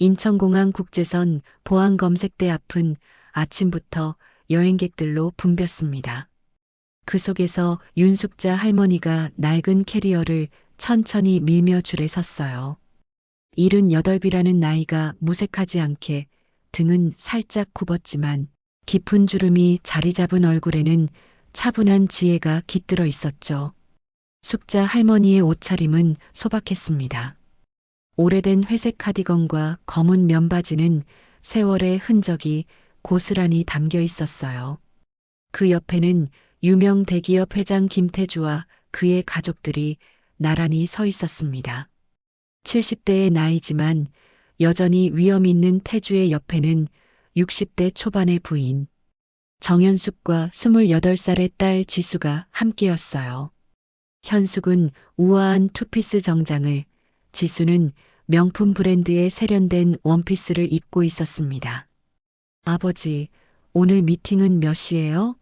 인천공항 국제선 보안검색대 앞은 아침부터 여행객들로 붐볐습니다. 그 속에서 윤숙자 할머니가 낡은 캐리어를 천천히 밀며 줄에 섰어요. 78이라는 나이가 무색하지 않게 등은 살짝 굽었지만 깊은 주름이 자리 잡은 얼굴에는 차분한 지혜가 깃들어 있었죠. 숙자 할머니의 옷차림은 소박했습니다. 오래된 회색 카디건과 검은 면바지는 세월의 흔적이 고스란히 담겨 있었어요. 그 옆에는 유명 대기업 회장 김태주와 그의 가족들이 나란히 서 있었습니다. 70대의 나이지만 여전히 위험 있는 태주의 옆에는 60대 초반의 부인 정현숙과 28살의 딸 지수가 함께였어요. 현숙은 우아한 투피스 정장을, 지수는 명품 브랜드의 세련된 원피스를 입고 있었습니다. 아버지, 오늘 미팅은 몇 시예요?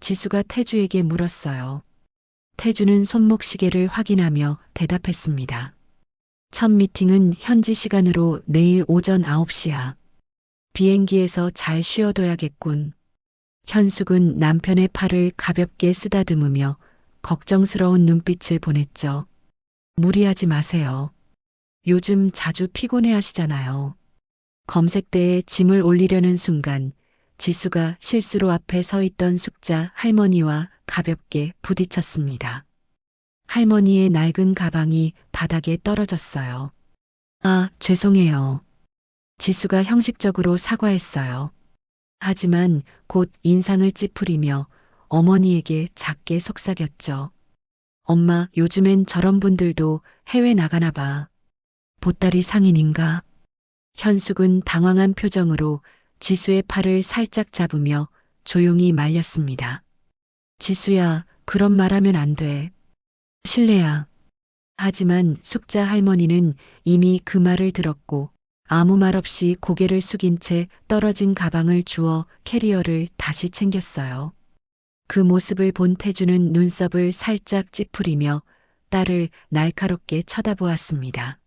지수가 태주에게 물었어요. 태주는 손목 시계를 확인하며 대답했습니다. 첫 미팅은 현지 시간으로 내일 오전 9시야. 비행기에서 잘 쉬어둬야겠군. 현숙은 남편의 팔을 가볍게 쓰다듬으며 걱정스러운 눈빛을 보냈죠. 무리하지 마세요. 요즘 자주 피곤해 하시잖아요. 검색대에 짐을 올리려는 순간 지수가 실수로 앞에 서 있던 숙자 할머니와 가볍게 부딪혔습니다. 할머니의 낡은 가방이 바닥에 떨어졌어요. 아, 죄송해요. 지수가 형식적으로 사과했어요. 하지만 곧 인상을 찌푸리며 어머니에게 작게 속삭였죠. 엄마, 요즘엔 저런 분들도 해외 나가나 봐. 보따리 상인인가? 현숙은 당황한 표정으로 지수의 팔을 살짝 잡으며 조용히 말렸습니다. 지수야, 그런 말 하면 안 돼. 실례야. 하지만 숙자 할머니는 이미 그 말을 들었고 아무 말 없이 고개를 숙인 채 떨어진 가방을 주워 캐리어를 다시 챙겼어요. 그 모습을 본 태주는 눈썹을 살짝 찌푸리며 딸을 날카롭게 쳐다보았습니다.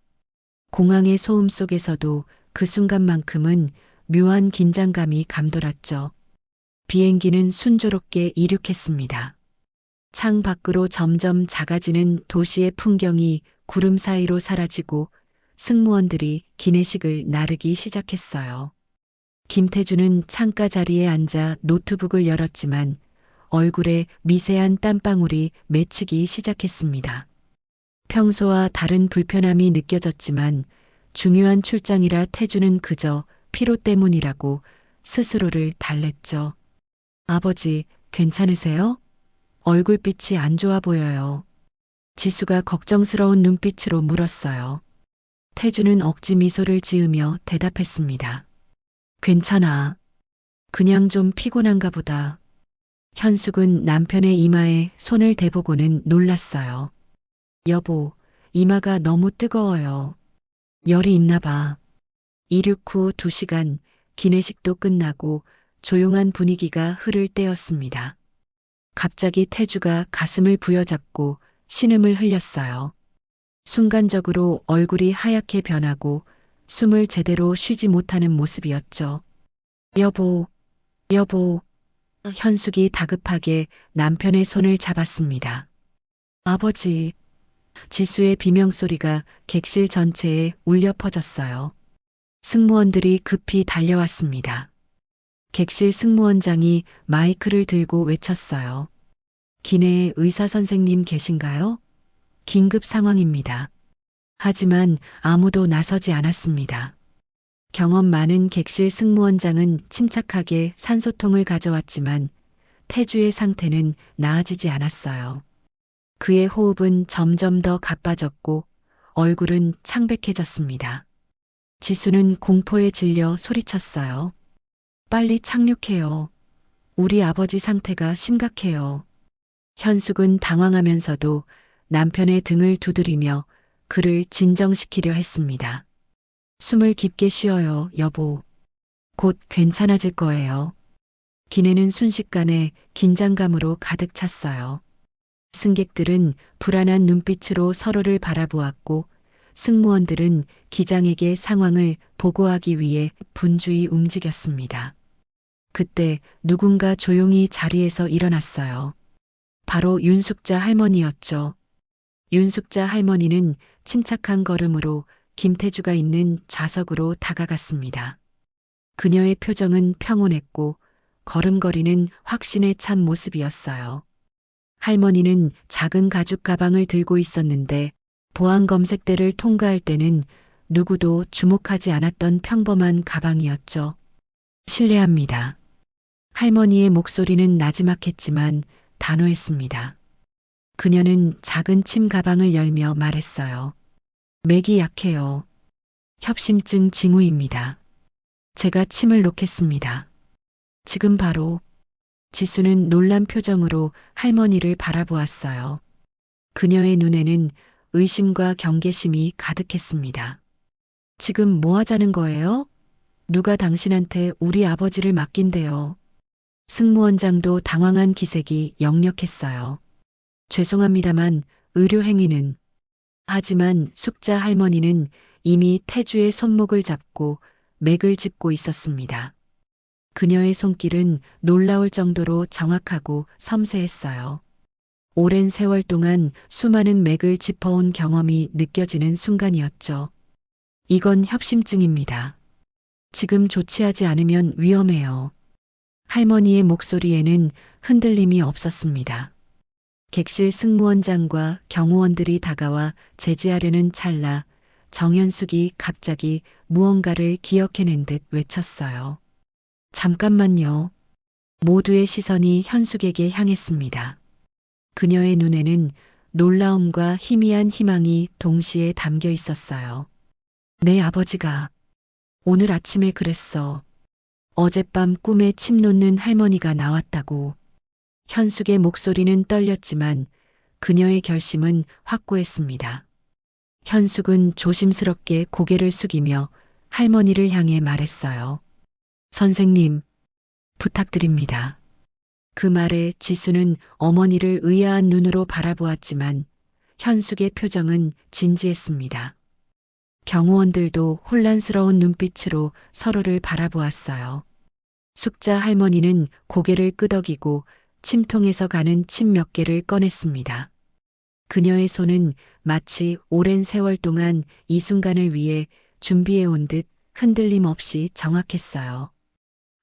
공항의 소음 속에서도 그 순간만큼은 묘한 긴장감이 감돌았죠. 비행기는 순조롭게 이륙했습니다. 창 밖으로 점점 작아지는 도시의 풍경이 구름 사이로 사라지고 승무원들이 기내식을 나르기 시작했어요. 김태주는 창가 자리에 앉아 노트북을 열었지만 얼굴에 미세한 땀방울이 맺히기 시작했습니다. 평소와 다른 불편함이 느껴졌지만 중요한 출장이라 태주는 그저 피로 때문이라고 스스로를 달랬죠. 아버지, 괜찮으세요? 얼굴빛이 안 좋아 보여요. 지수가 걱정스러운 눈빛으로 물었어요. 태주는 억지 미소를 지으며 대답했습니다. 괜찮아. 그냥 좀 피곤한가 보다. 현숙은 남편의 이마에 손을 대보고는 놀랐어요. 여보, 이마가 너무 뜨거워요. 열이 있나 봐. 이륙 후 2시간, 기내식도 끝나고 조용한 분위기가 흐를 때였습니다. 갑자기 태주가 가슴을 부여잡고 신음을 흘렸어요. 순간적으로 얼굴이 하얗게 변하고 숨을 제대로 쉬지 못하는 모습이었죠. 여보, 여보. 현숙이 다급하게 남편의 손을 잡았습니다. 아버지. 지수의 비명소리가 객실 전체에 울려 퍼졌어요. 승무원들이 급히 달려왔습니다. 객실 승무원장이 마이크를 들고 외쳤어요. 기내에 의사 선생님 계신가요? 긴급 상황입니다. 하지만 아무도 나서지 않았습니다. 경험 많은 객실 승무원장은 침착하게 산소통을 가져왔지만 태주의 상태는 나아지지 않았어요. 그의 호흡은 점점 더 가빠졌고 얼굴은 창백해졌습니다. 지수는 공포에 질려 소리쳤어요. 빨리 착륙해요. 우리 아버지 상태가 심각해요. 현숙은 당황하면서도 남편의 등을 두드리며 그를 진정시키려 했습니다. 숨을 깊게 쉬어요, 여보. 곧 괜찮아질 거예요. 기내는 순식간에 긴장감으로 가득 찼어요. 승객들은 불안한 눈빛으로 서로를 바라보았고 승무원들은 기장에게 상황을 보고하기 위해 분주히 움직였습니다. 그때 누군가 조용히 자리에서 일어났어요. 바로 윤숙자 할머니였죠. 윤숙자 할머니는 침착한 걸음으로 김태주가 있는 좌석으로 다가갔습니다. 그녀의 표정은 평온했고 걸음걸이는 확신에 찬 모습이었어요. 할머니는 작은 가죽 가방을 들고 있었는데 보안 검색대를 통과할 때는 누구도 주목하지 않았던 평범한 가방이었죠. 실례합니다. 할머니의 목소리는 나지막했지만 단호했습니다. 그녀는 작은 침 가방을 열며 말했어요. 맥이 약해요. 협심증 징후입니다. 제가 침을 놓겠습니다. 지금 바로. 지수는 놀란 표정으로 할머니를 바라보았어요. 그녀의 눈에는 의심과 경계심이 가득했습니다. 지금 뭐 하자는 거예요? 누가 당신한테 우리 아버지를 맡긴대요. 승무원장도 당황한 기색이 역력했어요. 죄송합니다만 의료 행위는. 하지만 숙자 할머니는 이미 태주의 손목을 잡고 맥을 짚고 있었습니다. 그녀의 손길은 놀라울 정도로 정확하고 섬세했어요. 오랜 세월 동안 수많은 맥을 짚어온 경험이 느껴지는 순간이었죠. 이건 협심증입니다. 지금 조치하지 않으면 위험해요. 할머니의 목소리에는 흔들림이 없었습니다. 객실 승무원장과 경호원들이 다가와 제지하려는 찰나 정현숙이 갑자기 무언가를 기억해낸 듯 외쳤어요. 잠깐만요. 모두의 시선이 현숙에게 향했습니다. 그녀의 눈에는 놀라움과 희미한 희망이 동시에 담겨 있었어요. 내 아버지가 오늘 아침에 그랬어. 어젯밤 꿈에 침 놓는 할머니가 나왔다고. 현숙의 목소리는 떨렸지만 그녀의 결심은 확고했습니다. 현숙은 조심스럽게 고개를 숙이며 할머니를 향해 말했어요. 선생님, 부탁드립니다. 그 말에 지수는 어머니를 의아한 눈으로 바라보았지만 현숙의 표정은 진지했습니다. 경호원들도 혼란스러운 눈빛으로 서로를 바라보았어요. 숙자 할머니는 고개를 끄덕이고 침통에서 가는 침 몇 개를 꺼냈습니다. 그녀의 손은 마치 오랜 세월 동안 이 순간을 위해 준비해온 듯 흔들림 없이 정확했어요.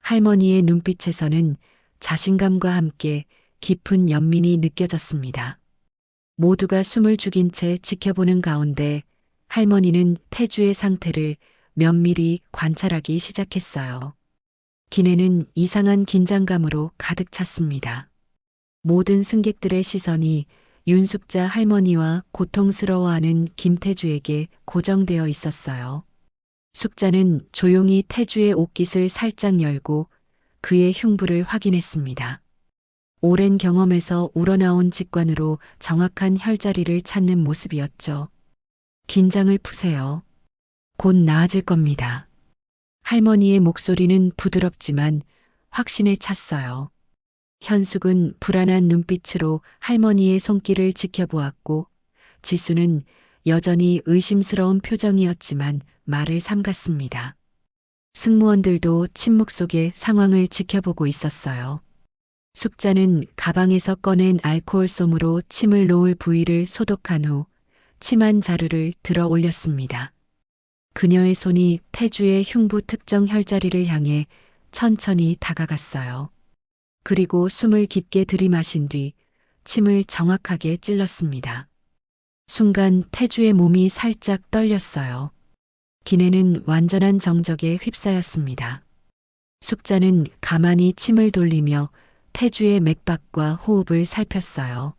할머니의 눈빛에서는 자신감과 함께 깊은 연민이 느껴졌습니다. 모두가 숨을 죽인 채 지켜보는 가운데 할머니는 태주의 상태를 면밀히 관찰하기 시작했어요. 기내는 이상한 긴장감으로 가득 찼습니다. 모든 승객들의 시선이 윤숙자 할머니와 고통스러워하는 김태주에게 고정되어 있었어요. 숙자는 조용히 태주의 옷깃을 살짝 열고 그의 흉부를 확인했습니다. 오랜 경험에서 우러나온 직관으로 정확한 혈자리를 찾는 모습이었죠. 긴장을 푸세요. 곧 나아질 겁니다. 할머니의 목소리는 부드럽지만 확신에 찼어요. 현숙은 불안한 눈빛으로 할머니의 손길을 지켜보았고 지수는 여전히 의심스러운 표정이었지만 말을 삼갔습니다. 승무원들도 침묵 속에 상황을 지켜보고 있었어요. 숙자는 가방에서 꺼낸 알코올솜으로 침을 놓을 부위를 소독한 후 침 한 자루를 들어 올렸습니다. 그녀의 손이 태주의 흉부 특정 혈자리를 향해 천천히 다가갔어요. 그리고 숨을 깊게 들이마신 뒤 침을 정확하게 찔렀습니다. 순간 태주의 몸이 살짝 떨렸어요. 기내는 완전한 정적에 휩싸였습니다. 숙자는 가만히 침을 돌리며 태주의 맥박과 호흡을 살폈어요.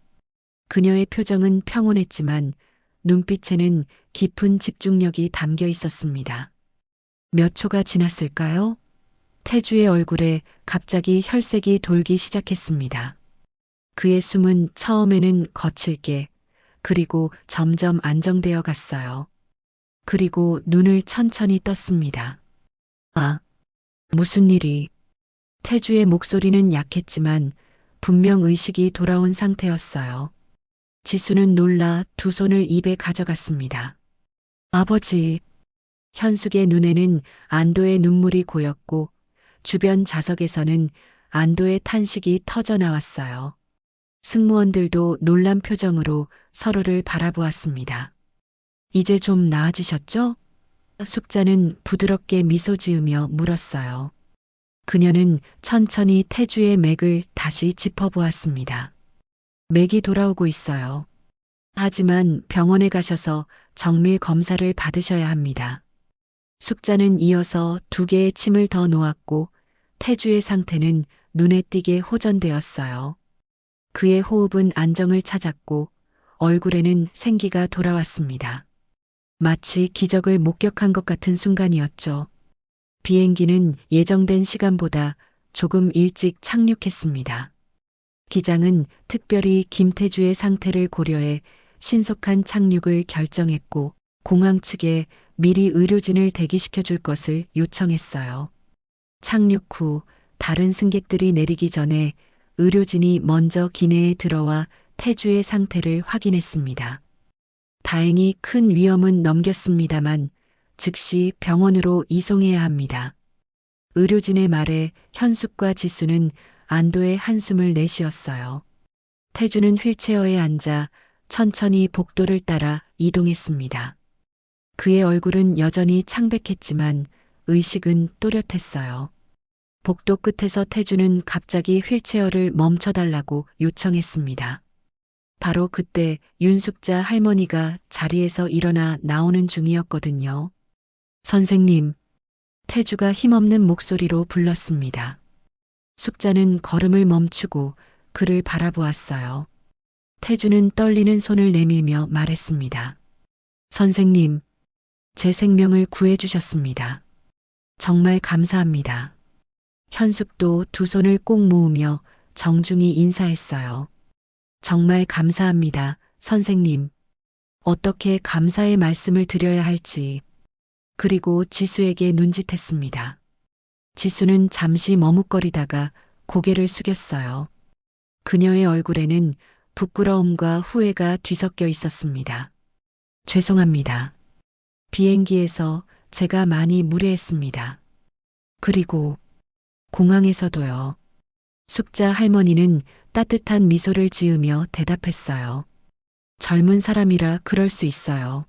그녀의 표정은 평온했지만 눈빛에는 깊은 집중력이 담겨 있었습니다. 몇 초가 지났을까요? 태주의 얼굴에 갑자기 혈색이 돌기 시작했습니다. 그의 숨은 처음에는 거칠게, 그리고 점점 안정되어 갔어요. 그리고 눈을 천천히 떴습니다. 아, 무슨 일이? 태주의 목소리는 약했지만 분명 의식이 돌아온 상태였어요. 지수는 놀라 두 손을 입에 가져갔습니다. 아버지, 현숙의 눈에는 안도의 눈물이 고였고 주변 좌석에서는 안도의 탄식이 터져 나왔어요. 승무원들도 놀란 표정으로 서로를 바라보았습니다. 이제 좀 나아지셨죠? 숙자는 부드럽게 미소 지으며 물었어요. 그녀는 천천히 태주의 맥을 다시 짚어보았습니다. 맥이 돌아오고 있어요. 하지만 병원에 가셔서 정밀 검사를 받으셔야 합니다. 숙자는 이어서 2개의 침을 더 놓았고 태주의 상태는 눈에 띄게 호전되었어요. 그의 호흡은 안정을 찾았고 얼굴에는 생기가 돌아왔습니다. 마치 기적을 목격한 것 같은 순간이었죠. 비행기는 예정된 시간보다 조금 일찍 착륙했습니다. 기장은 특별히 김태주의 상태를 고려해 신속한 착륙을 결정했고 공항 측에 미리 의료진을 대기시켜 줄 것을 요청했어요. 착륙 후 다른 승객들이 내리기 전에 의료진이 먼저 기내에 들어와 태주의 상태를 확인했습니다. 다행히 큰 위험은 넘겼습니다만 즉시 병원으로 이송해야 합니다. 의료진의 말에 현숙과 지수는 안도의 한숨을 내쉬었어요. 태주는 휠체어에 앉아 천천히 복도를 따라 이동했습니다. 그의 얼굴은 여전히 창백했지만 의식은 또렷했어요. 복도 끝에서 태주는 갑자기 휠체어를 멈춰달라고 요청했습니다. 바로 그때 윤숙자 할머니가 자리에서 일어나 나오는 중이었거든요. 선생님, 태주가 힘없는 목소리로 불렀습니다. 숙자는 걸음을 멈추고 그를 바라보았어요. 태주는 떨리는 손을 내밀며 말했습니다. 선생님, 제 생명을 구해주셨습니다. 정말 감사합니다. 현숙도 2 손을 꼭 모으며 정중히 인사했어요. 정말 감사합니다, 선생님. 어떻게 감사의 말씀을 드려야 할지. 그리고 지수에게 눈짓했습니다. 지수는 잠시 머뭇거리다가 고개를 숙였어요. 그녀의 얼굴에는 부끄러움과 후회가 뒤섞여 있었습니다. 죄송합니다. 비행기에서 제가 많이 무례했습니다. 그리고 공항에서도요. 숙자 할머니는 따뜻한 미소를 지으며 대답했어요. 젊은 사람이라 그럴 수 있어요.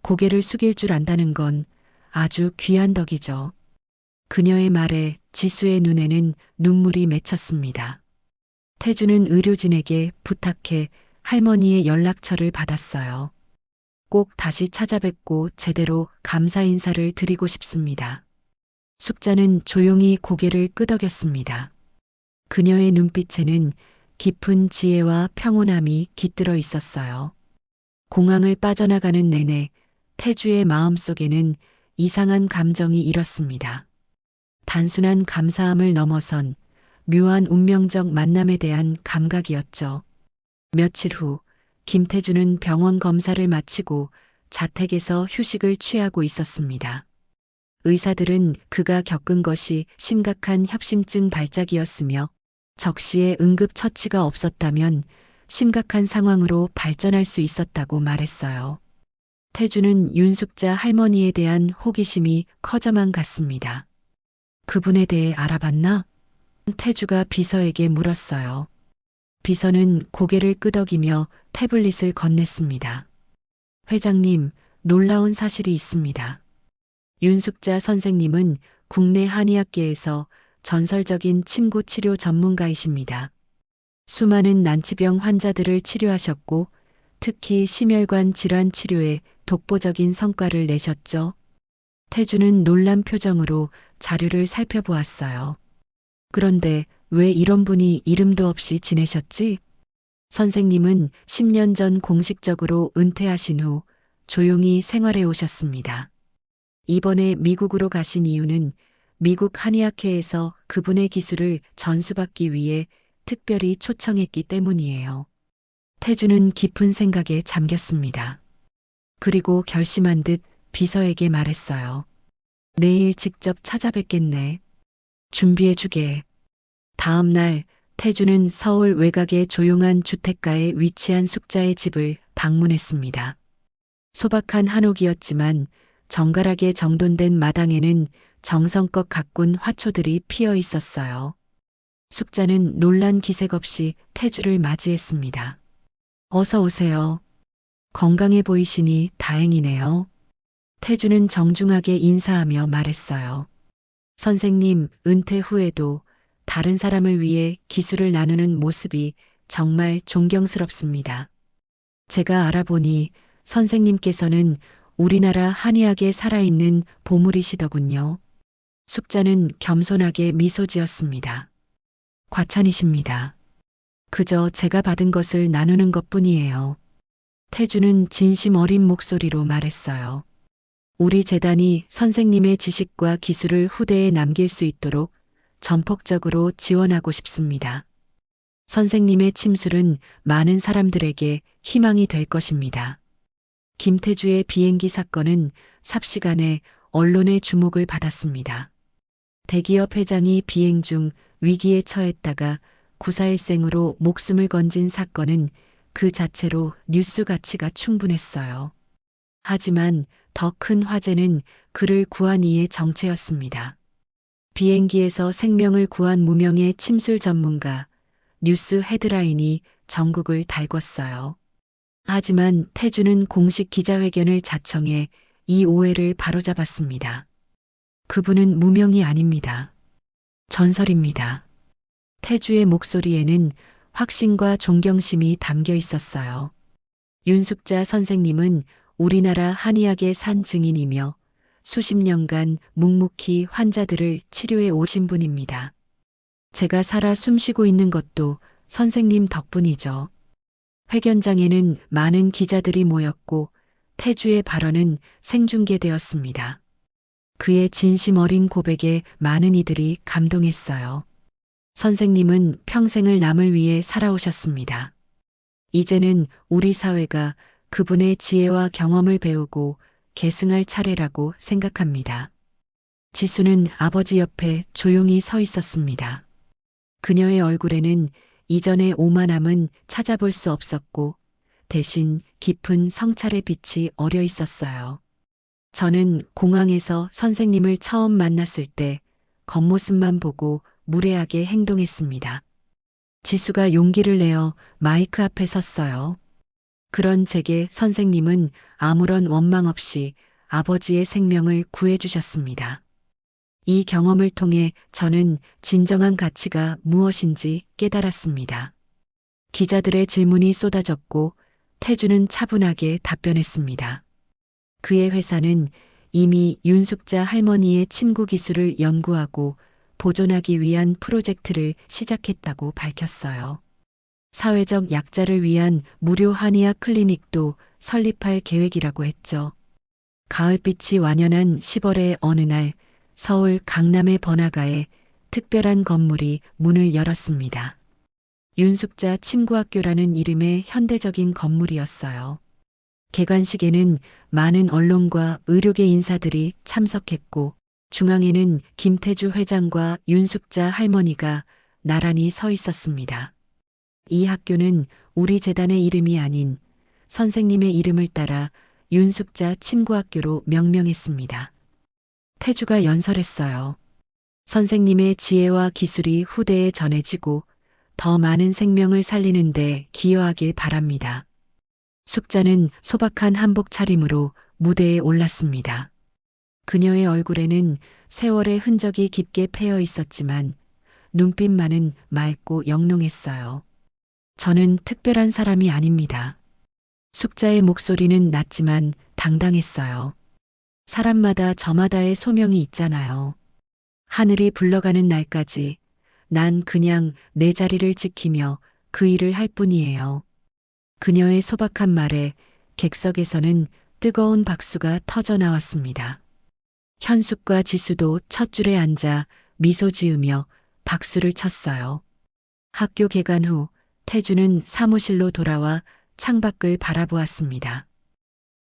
고개를 숙일 줄 안다는 건 아주 귀한 덕이죠. 그녀의 말에 지수의 눈에는 눈물이 맺혔습니다. 태주는 의료진에게 부탁해 할머니의 연락처를 받았어요. 꼭 다시 찾아뵙고 제대로 감사 인사를 드리고 싶습니다. 숙자는 조용히 고개를 끄덕였습니다. 그녀의 눈빛에는 깊은 지혜와 평온함이 깃들어 있었어요. 공항을 빠져나가는 내내 태주의 마음속에는 이상한 감정이 일었습니다. 단순한 감사함을 넘어선 묘한 운명적 만남에 대한 감각이었죠. 며칠 후 김태주는 병원 검사를 마치고 자택에서 휴식을 취하고 있었습니다. 의사들은 그가 겪은 것이 심각한 협심증 발작이었으며 적시에 응급 처치가 없었다면 심각한 상황으로 발전할 수 있었다고 말했어요. 태주는 윤숙자 할머니에 대한 호기심이 커져만 갔습니다. 그분에 대해 알아봤나? 태주가 비서에게 물었어요. 비서는 고개를 끄덕이며 태블릿을 건넸습니다. 회장님, 놀라운 사실이 있습니다. 윤숙자 선생님은 국내 한의학계에서 전설적인 침구 치료 전문가이십니다. 수많은 난치병 환자들을 치료하셨고 특히 심혈관 질환 치료에 독보적인 성과를 내셨죠. 태주는 놀란 표정으로 자료를 살펴보았어요. 그런데 왜 이런 분이 이름도 없이 지내셨지? 선생님은 10년 전 공식적으로 은퇴하신 후 조용히 생활해 오셨습니다. 이번에 미국으로 가신 이유는 미국 한의학회에서 그분의 기술을 전수받기 위해 특별히 초청했기 때문이에요. 태주는 깊은 생각에 잠겼습니다. 그리고 결심한 듯 비서에게 말했어요. 내일 직접 찾아뵙겠네. 준비해주게. 다음 날 태주는 서울 외곽의 조용한 주택가에 위치한 숙자의 집을 방문했습니다. 소박한 한옥이었지만 정갈하게 정돈된 마당에는 정성껏 가꾼 화초들이 피어 있었어요. 숙자는 놀란 기색 없이 태주를 맞이했습니다. 어서 오세요. 건강해 보이시니 다행이네요. 태주는 정중하게 인사하며 말했어요. 선생님, 은퇴 후에도 다른 사람을 위해 기술을 나누는 모습이 정말 존경스럽습니다. 제가 알아보니 선생님께서는 우리나라 한의학에 살아있는 보물이시더군요. 숙자는 겸손하게 미소 지었습니다. 과찬이십니다. 그저 제가 받은 것을 나누는 것뿐이에요. 태주는 진심 어린 목소리로 말했어요. 우리 재단이 선생님의 지식과 기술을 후대에 남길 수 있도록 전폭적으로 지원하고 싶습니다. 선생님의 침술은 많은 사람들에게 희망이 될 것입니다. 김태주의 비행기 사건은 삽시간에 언론의 주목을 받았습니다. 대기업 회장이 비행 중 위기에 처했다가 구사일생으로 목숨을 건진 사건은 그 자체로 뉴스 가치가 충분했어요. 하지만 더 큰 화제는 그를 구한 이의 정체였습니다. 비행기에서 생명을 구한 무명의 침술 전문가, 뉴스 헤드라인이 전국을 달궜어요. 하지만 태주는 공식 기자회견을 자청해 이 오해를 바로잡았습니다. 그분은 무명이 아닙니다. 전설입니다. 태주의 목소리에는 확신과 존경심이 담겨 있었어요. 윤숙자 선생님은 우리나라 한의학의 산 증인이며 수십 년간 묵묵히 환자들을 치료해 오신 분입니다. 제가 살아 숨쉬고 있는 것도 선생님 덕분이죠. 회견장에는 많은 기자들이 모였고 태주의 발언은 생중계되었습니다. 그의 진심 어린 고백에 많은 이들이 감동했어요. 선생님은 평생을 남을 위해 살아오셨습니다. 이제는 우리 사회가 그분의 지혜와 경험을 배우고 계승할 차례라고 생각합니다. 지수는 아버지 옆에 조용히 서 있었습니다. 그녀의 얼굴에는 이전의 오만함은 찾아볼 수 없었고 대신 깊은 성찰의 빛이 어려 있었어요. 저는 공항에서 선생님을 처음 만났을 때 겉모습만 보고 무례하게 행동했습니다. 지수가 용기를 내어 마이크 앞에 섰어요. 그런 제게 선생님은 아무런 원망 없이 아버지의 생명을 구해주셨습니다. 이 경험을 통해 저는 진정한 가치가 무엇인지 깨달았습니다. 기자들의 질문이 쏟아졌고 태주는 차분하게 답변했습니다. 그의 회사는 이미 윤숙자 할머니의 침구 기술을 연구하고 보존하기 위한 프로젝트를 시작했다고 밝혔어요. 사회적 약자를 위한 무료 한의학 클리닉도 설립할 계획이라고 했죠. 가을빛이 완연한 10월의 어느 날 서울 강남의 번화가에 특별한 건물이 문을 열었습니다. 윤숙자 침구학교라는 이름의 현대적인 건물이었어요. 개관식에는 많은 언론과 의료계 인사들이 참석했고 중앙에는 김태주 회장과 윤숙자 할머니가 나란히 서 있었습니다. 이 학교는 우리 재단의 이름이 아닌 선생님의 이름을 따라 윤숙자 침구학교로 명명했습니다. 태주가 연설했어요. 선생님의 지혜와 기술이 후대에 전해지고 더 많은 생명을 살리는 데 기여하길 바랍니다. 숙자는 소박한 한복 차림으로 무대에 올랐습니다. 그녀의 얼굴에는 세월의 흔적이 깊게 패여 있었지만 눈빛만은 맑고 영롱했어요. 저는 특별한 사람이 아닙니다. 숙자의 목소리는 낮지만 당당했어요. 사람마다 저마다의 소명이 있잖아요. 하늘이 불러가는 날까지 난 그냥 내 자리를 지키며 그 일을 할 뿐이에요. 그녀의 소박한 말에 객석에서는 뜨거운 박수가 터져 나왔습니다. 현숙과 지수도 첫 줄에 앉아 미소 지으며 박수를 쳤어요. 학교 개관 후 태주는 사무실로 돌아와 창밖을 바라보았습니다.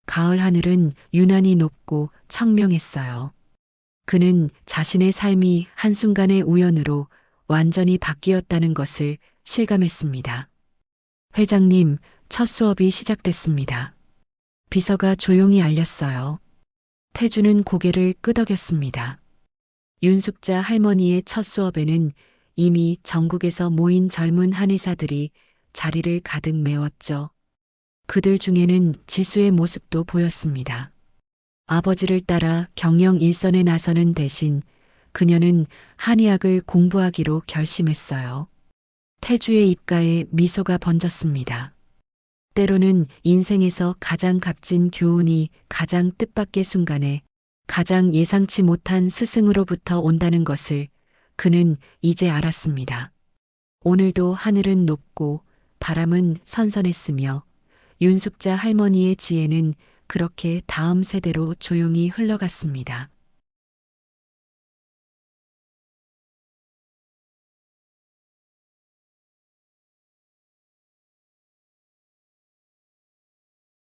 가을 하늘은 유난히 높고 청명했어요. 그는 자신의 삶이 한순간의 우연으로 완전히 바뀌었다는 것을 실감했습니다. 회장님, 첫 수업이 시작됐습니다. 비서가 조용히 알렸어요. 태주는 고개를 끄덕였습니다. 윤숙자 할머니의 첫 수업에는 이미 전국에서 모인 젊은 한의사들이 자리를 가득 메웠죠. 그들 중에는 지수의 모습도 보였습니다. 아버지를 따라 경영 일선에 나서는 대신 그녀는 한의학을 공부하기로 결심했어요. 태주의 입가에 미소가 번졌습니다. 때로는 인생에서 가장 값진 교훈이 가장 뜻밖의 순간에 가장 예상치 못한 스승으로부터 온다는 것을 그는 이제 알았습니다. 오늘도 하늘은 높고 바람은 선선했으며 윤숙자 할머니의 지혜는 그렇게 다음 세대로 조용히 흘러갔습니다.